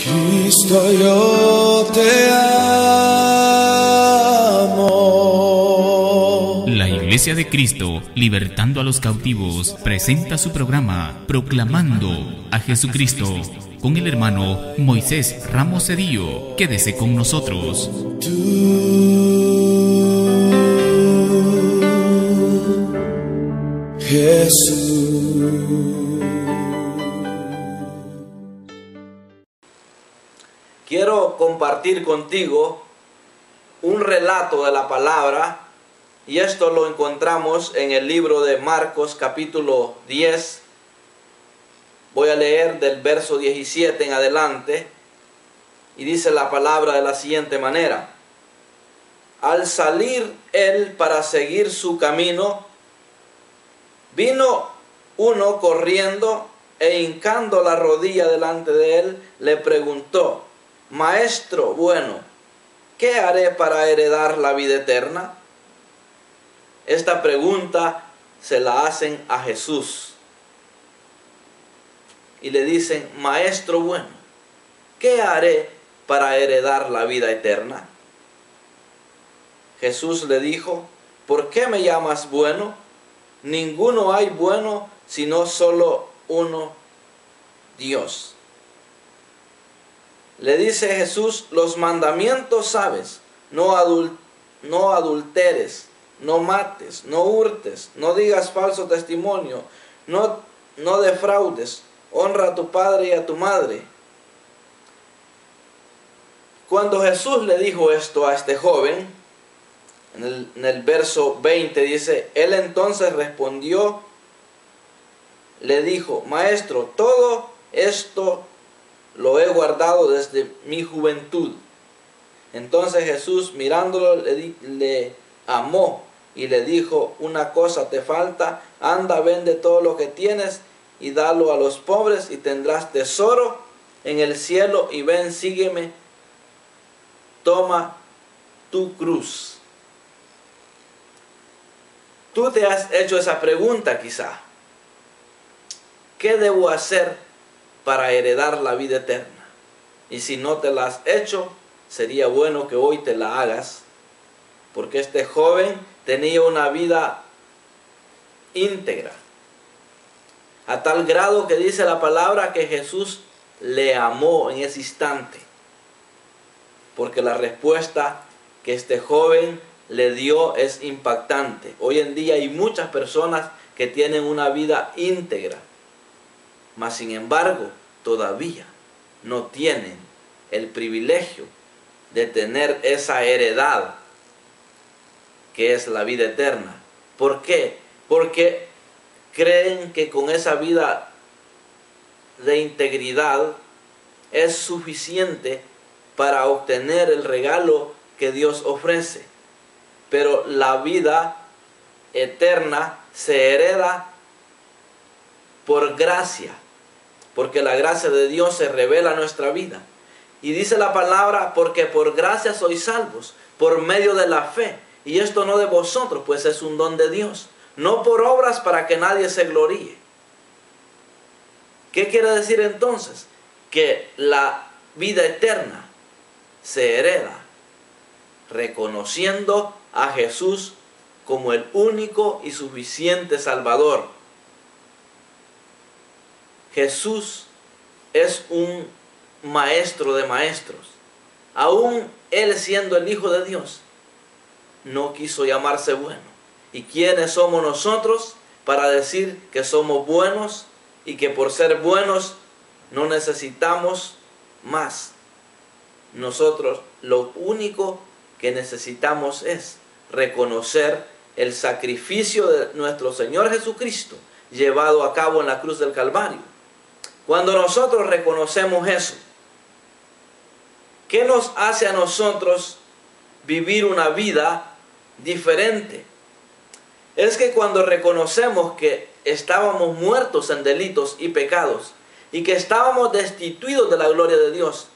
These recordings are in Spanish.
Cristo, yo te amo. La Iglesia de Cristo, libertando a los cautivos, presenta su programa Proclamando a Jesucristo con el hermano Moisés Ramos Cedillo. Quédese con nosotros. Jesús. Quiero compartir contigo un relato de la palabra, y esto lo encontramos en el libro de Marcos capítulo 10. Voy a leer del verso 17 en adelante, y dice la palabra de la siguiente manera: al salir él para seguir su camino, vino uno corriendo e hincando la rodilla delante de él, le preguntó: Maestro bueno, ¿qué haré para heredar la vida eterna? Esta pregunta se la hacen a Jesús. Y le dicen: Maestro bueno, ¿qué haré para heredar la vida eterna? Jesús le dijo: ¿por qué me llamas bueno? Ninguno hay bueno sino solo uno, Dios. Le dice Jesús: los mandamientos sabes: no adulteres, no mates, no hurtes, no digas falso testimonio, no defraudes, honra a tu padre y a tu madre. Cuando Jesús le dijo esto a este joven, en el verso 20 dice: él entonces respondió, le dijo: Maestro, todo esto lo he guardado desde mi juventud. Entonces Jesús, mirándolo, le amó y le dijo: una cosa te falta, anda, vende todo lo que tienes y dalo a los pobres, y tendrás tesoro en el cielo, y ven, sígueme. Toma tu cruz. Tú te has hecho esa pregunta quizá: ¿qué debo hacer para heredar la vida eterna? Y si no te la has hecho, sería bueno que hoy te la hagas, porque este joven tenía una vida íntegra, a tal grado que dice la palabra que Jesús le amó en ese instante, porque la respuesta que este joven le dio es impactante. Hoy en día hay muchas personas que tienen una vida íntegra, mas sin embargo todavía no tienen el privilegio de tener esa heredad que es la vida eterna. ¿Por qué? Porque creen que con esa vida de integridad es suficiente para obtener el regalo que Dios ofrece. Pero la vida eterna se hereda por gracia, porque la gracia de Dios se revela en nuestra vida. Y dice la palabra: porque por gracia sois salvos, por medio de la fe. Y esto no de vosotros, pues es un don de Dios, no por obras para que nadie se gloríe. ¿Qué quiere decir entonces? Que la vida eterna se hereda reconociendo a Jesús como el único y suficiente Salvador. Jesús es un maestro de maestros. Aún Él, siendo el Hijo de Dios, no quiso llamarse bueno. ¿Y quiénes somos nosotros para decir que somos buenos y que por ser buenos no necesitamos más? Nosotros lo único que necesitamos es reconocer el sacrificio de nuestro Señor Jesucristo llevado a cabo en la cruz del Calvario. Cuando nosotros reconocemos eso, ¿qué nos hace a nosotros vivir una vida diferente? Es que cuando reconocemos que estábamos muertos en delitos y pecados y que estábamos destituidos de la gloria de Dios,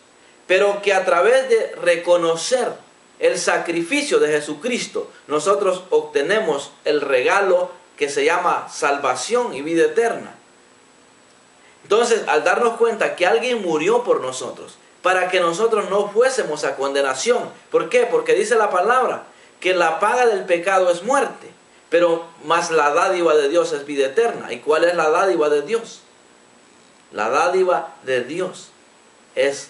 pero que a través de reconocer el sacrificio de Jesucristo, nosotros obtenemos el regalo que se llama salvación y vida eterna. Entonces, al darnos cuenta que alguien murió por nosotros, para que nosotros no fuésemos a condenación. ¿Por qué? Porque dice la palabra que la paga del pecado es muerte, pero más la dádiva de Dios es vida eterna. ¿Y cuál es la dádiva de Dios? La dádiva de Dios es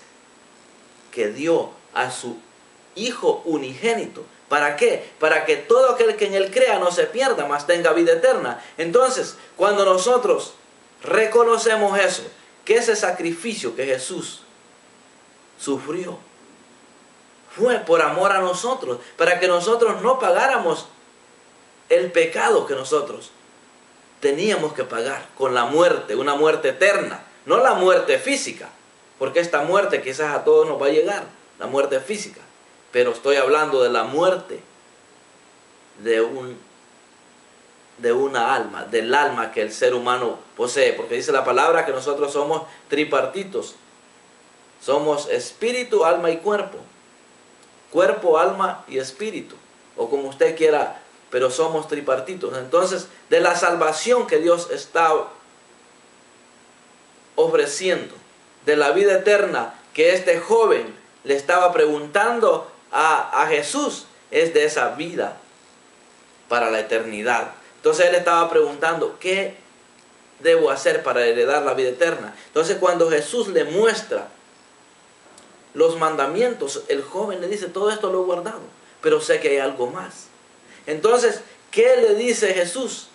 que dio a su Hijo unigénito. ¿Para qué? Para que todo aquel que en Él crea no se pierda, mas tenga vida eterna. Entonces, cuando nosotros reconocemos eso, que ese sacrificio que Jesús sufrió fue por amor a nosotros, para que nosotros no pagáramos el pecado que nosotros teníamos que pagar con la muerte, una muerte eterna, no la muerte física, porque esta muerte quizás a todos nos va a llegar, la muerte física, pero estoy hablando de la muerte de una alma, del alma que el ser humano posee, porque dice la palabra que nosotros somos tripartitos, somos espíritu, alma y cuerpo, cuerpo, alma y espíritu, o como usted quiera, pero somos tripartitos. Entonces, de la salvación que Dios está ofreciendo, de la vida eterna que este joven le estaba preguntando a Jesús, es de esa vida para la eternidad. Entonces él estaba preguntando, ¿qué debo hacer para heredar la vida eterna? Entonces cuando Jesús le muestra los mandamientos, el joven le dice, todo esto lo he guardado, pero sé que hay algo más. Entonces, ¿qué le dice Jesús?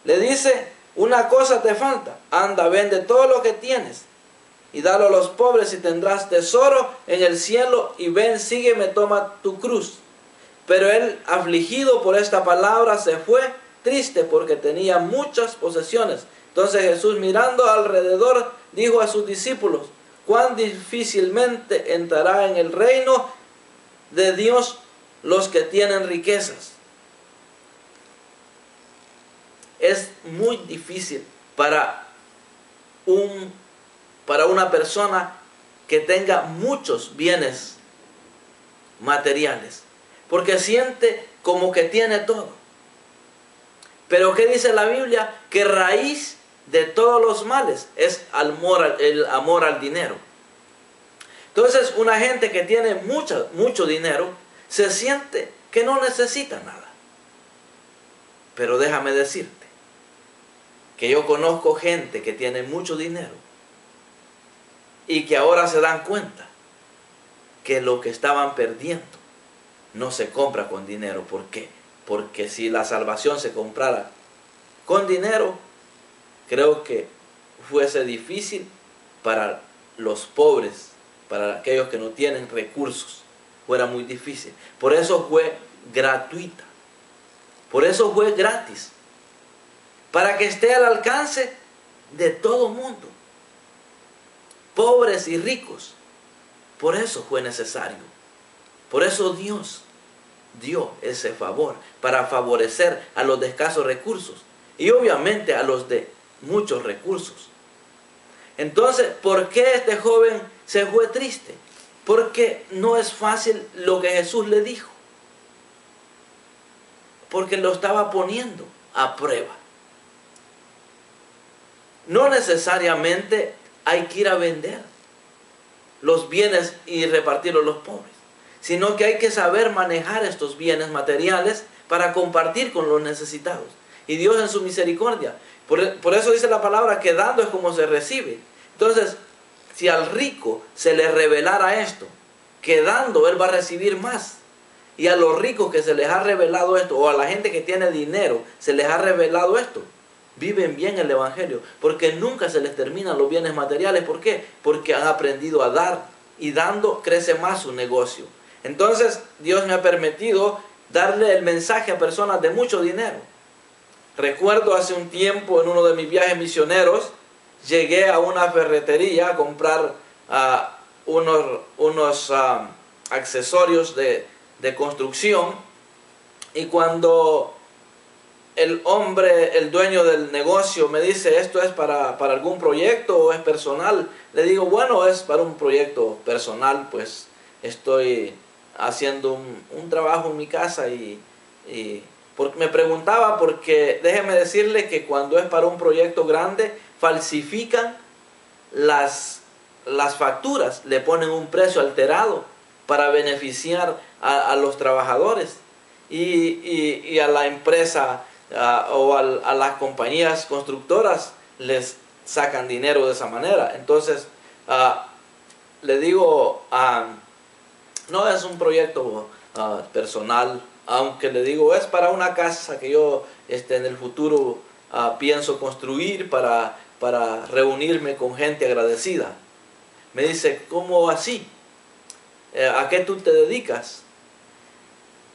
Le dice, una cosa te falta, anda, vende todo lo que tienes y dalo a los pobres y tendrás tesoro en el cielo, y ven, sígueme, toma tu cruz. Pero él, afligido por esta palabra, se fue triste porque tenía muchas posesiones. Entonces Jesús, mirando alrededor, dijo a sus discípulos, cuán difícilmente entrará en el reino de Dios los que tienen riquezas. Es muy difícil para una persona que tenga muchos bienes materiales, porque siente como que tiene todo. Pero ¿qué dice la Biblia? Que raíz de todos los males es el amor al dinero. Entonces, una gente que tiene mucho dinero se siente que no necesita nada. Pero déjame decirte que yo conozco gente que tiene mucho dinero y que ahora se dan cuenta que lo que estaban perdiendo no se compra con dinero. ¿Por qué? Porque si la salvación se comprara con dinero, creo que fuese difícil para los pobres, para aquellos que no tienen recursos, fuera muy difícil. Por eso fue gratuita, por eso fue gratis, para que esté al alcance de todo mundo, pobres y ricos. Por eso fue necesario, por eso Dios dio ese favor, para favorecer a los de escasos recursos y obviamente a los de muchos recursos. Entonces, ¿por qué este joven se fue triste? Porque no es fácil lo que Jesús le dijo, porque lo estaba poniendo a prueba. No necesariamente hay que ir a vender los bienes y repartirlos a los pobres, sino que hay que saber manejar estos bienes materiales para compartir con los necesitados. Y Dios en su misericordia, por eso dice la palabra que dando es como se recibe. Entonces, si al rico se le revelara esto, que dando él va a recibir más, y a los ricos que se les ha revelado esto, o a la gente que tiene dinero se les ha revelado esto, viven bien el evangelio, porque nunca se les terminan los bienes materiales. ¿Por qué? Porque han aprendido a dar, y dando crece más su negocio. Entonces Dios me ha permitido darle el mensaje a personas de mucho dinero. Recuerdo hace un tiempo en uno de mis viajes misioneros, llegué a una ferretería a comprar unos accesorios de construcción, y cuando el hombre, el dueño del negocio, me dice, ¿esto es para algún proyecto o es personal? Le digo, bueno, es para un proyecto personal, pues estoy haciendo un trabajo en mi casa y me preguntaba, porque déjeme decirle que cuando es para un proyecto grande, falsifican las las facturas le ponen un precio alterado para beneficiar a los trabajadores y a la empresa o a las compañías constructoras les sacan dinero de esa manera. Entonces, le digo, no es un proyecto personal, aunque le digo, es para una casa que yo en el futuro pienso construir para reunirme con gente agradecida. Me dice, ¿cómo así? ¿A qué tú te dedicas?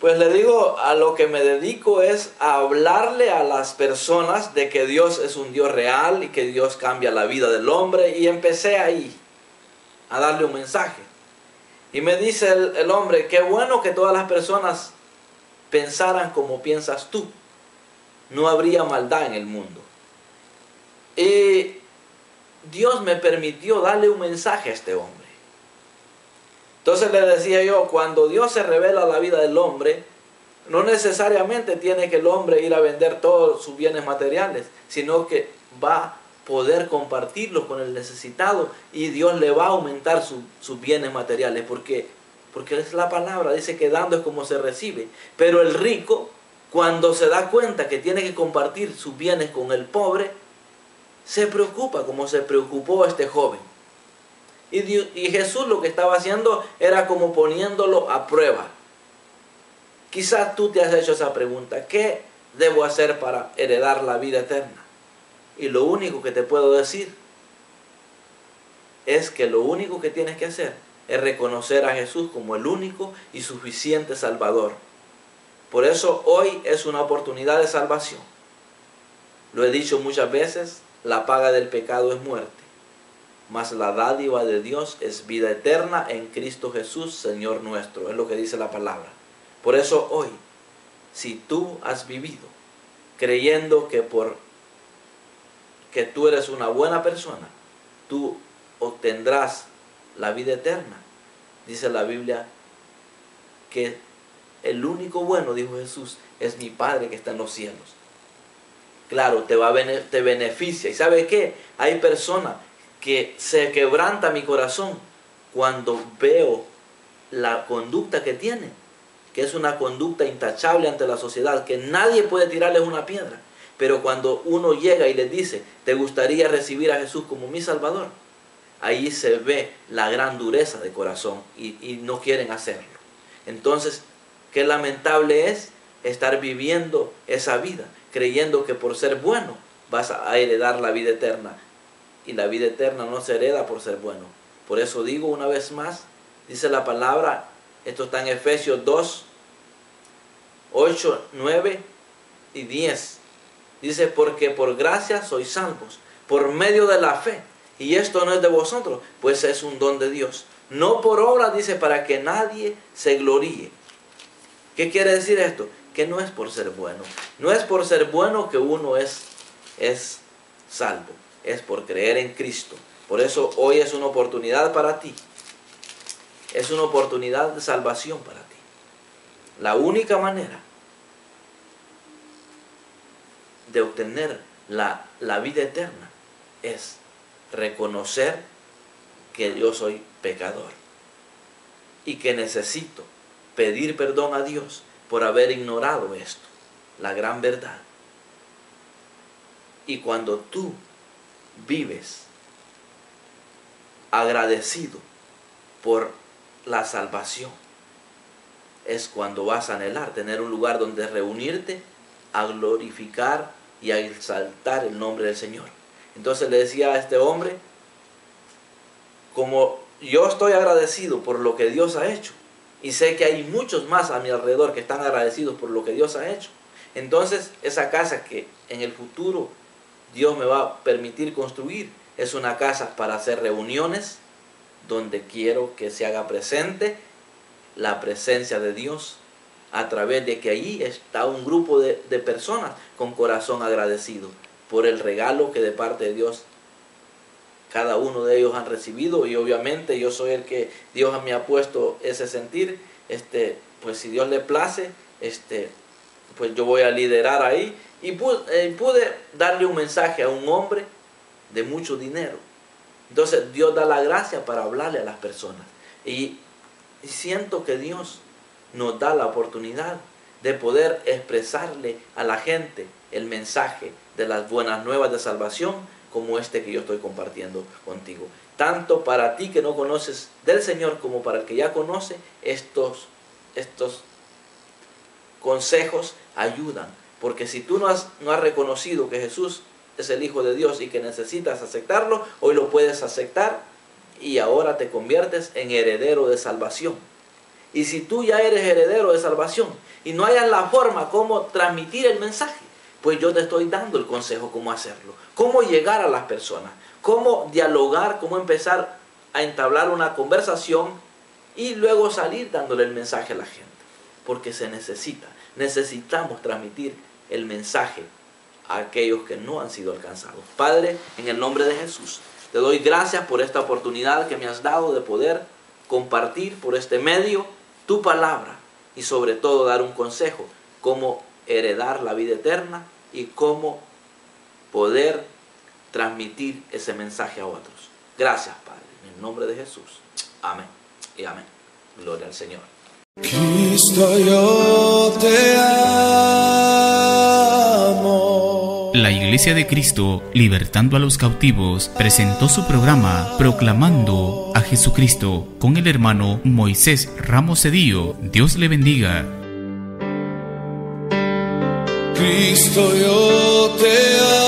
Pues le digo, a lo que me dedico es a hablarle a las personas de que Dios es un Dios real y que Dios cambia la vida del hombre. Y empecé ahí a darle un mensaje. Y me dice el hombre, qué bueno que todas las personas pensaran como piensas tú. No habría maldad en el mundo. Y Dios me permitió darle un mensaje a este hombre. Entonces le decía yo, cuando Dios se revela a la vida del hombre, no necesariamente tiene que el hombre ir a vender todos sus bienes materiales, sino que va a poder compartirlos con el necesitado y Dios le va a aumentar sus bienes materiales, porque es la palabra, dice que dando es como se recibe. Pero el rico, cuando se da cuenta que tiene que compartir sus bienes con el pobre, se preocupa como se preocupó este joven. Y Jesús lo que estaba haciendo era como poniéndolo a prueba. Quizás tú te has hecho esa pregunta, ¿qué debo hacer para heredar la vida eterna? Y lo único que te puedo decir es que lo único que tienes que hacer es reconocer a Jesús como el único y suficiente Salvador. Por eso hoy es una oportunidad de salvación. Lo he dicho muchas veces, la paga del pecado es muerte, mas la dádiva de Dios es vida eterna en Cristo Jesús, Señor nuestro. Es lo que dice la palabra. Por eso hoy, si tú has vivido creyendo que tú eres una buena persona, tú obtendrás la vida eterna. Dice la Biblia que el único bueno, dijo Jesús, es mi Padre que está en los cielos. Claro, te beneficia. ¿Y sabe qué? Hay personas que se quebranta mi corazón cuando veo la conducta que tienen, que es una conducta intachable ante la sociedad, que nadie puede tirarles una piedra. Pero cuando uno llega y les dice, ¿te gustaría recibir a Jesús como mi Salvador? Ahí se ve la gran dureza de corazón y no quieren hacerlo. Entonces, qué lamentable es estar viviendo esa vida, creyendo que por ser bueno vas a heredar la vida eterna. Y la vida eterna no se hereda por ser bueno. Por eso digo una vez más, dice la palabra, esto está en Efesios 2, 8, 9 y 10. Dice, porque por gracia sois salvos, por medio de la fe. Y esto no es de vosotros, pues es un don de Dios. No por obra, dice, para que nadie se gloríe. ¿Qué quiere decir esto? Que no es por ser bueno. No es por ser bueno que uno es salvo. Es por creer en Cristo. Por eso hoy es una oportunidad para ti. Es una oportunidad de salvación para ti. La única manera de obtener la vida eterna es reconocer que yo soy pecador y que necesito pedir perdón a Dios por haber ignorado esto, la gran verdad. Y cuando tú vives agradecido por la salvación, es cuando vas a anhelar tener un lugar donde reunirte a glorificar y a exaltar el nombre del Señor. Entonces le decía a este hombre, como yo estoy agradecido por lo que Dios ha hecho, y sé que hay muchos más a mi alrededor que están agradecidos por lo que Dios ha hecho, entonces esa casa que en el futuro Dios me va a permitir construir, es una casa para hacer reuniones, donde quiero que se haga presente la presencia de Dios, a través de que allí está un grupo de personas con corazón agradecido por el regalo que de parte de Dios cada uno de ellos han recibido. Y obviamente yo soy el que Dios me ha puesto ese sentir. Pues si Dios le place, pues yo voy a liderar ahí. Y pude darle un mensaje a un hombre de mucho dinero, Entonces Dios da la gracia para hablarle a las personas. Y siento que Dios nos da la oportunidad de poder expresarle a la gente el mensaje de las buenas nuevas de salvación, como este que yo estoy compartiendo contigo. Tanto para ti que no conoces del Señor, como para el que ya conoce, estos consejos ayudan. Porque si tú no has reconocido que Jesús es el Hijo de Dios y que necesitas aceptarlo, hoy lo puedes aceptar y ahora te conviertes en heredero de salvación. Y si tú ya eres heredero de salvación y no hayas la forma como transmitir el mensaje, pues yo te estoy dando el consejo cómo hacerlo, cómo llegar a las personas, cómo dialogar, cómo empezar a entablar una conversación y luego salir dándole el mensaje a la gente. Porque se necesitamos transmitir el mensaje a aquellos que no han sido alcanzados. Padre, en el nombre de Jesús, te doy gracias por esta oportunidad que me has dado de poder compartir por este medio tu palabra y sobre todo dar un consejo, cómo heredar la vida eterna y cómo poder transmitir ese mensaje a otros. Gracias, Padre, en el nombre de Jesús. Amén y amén. Gloria al Señor. Cristo, yo te amo. La Iglesia de Cristo, libertando a los cautivos, presentó su programa Proclamando a Jesucristo con el hermano Moisés Ramos Cedillo. Dios le bendiga. Cristo, yo te amo.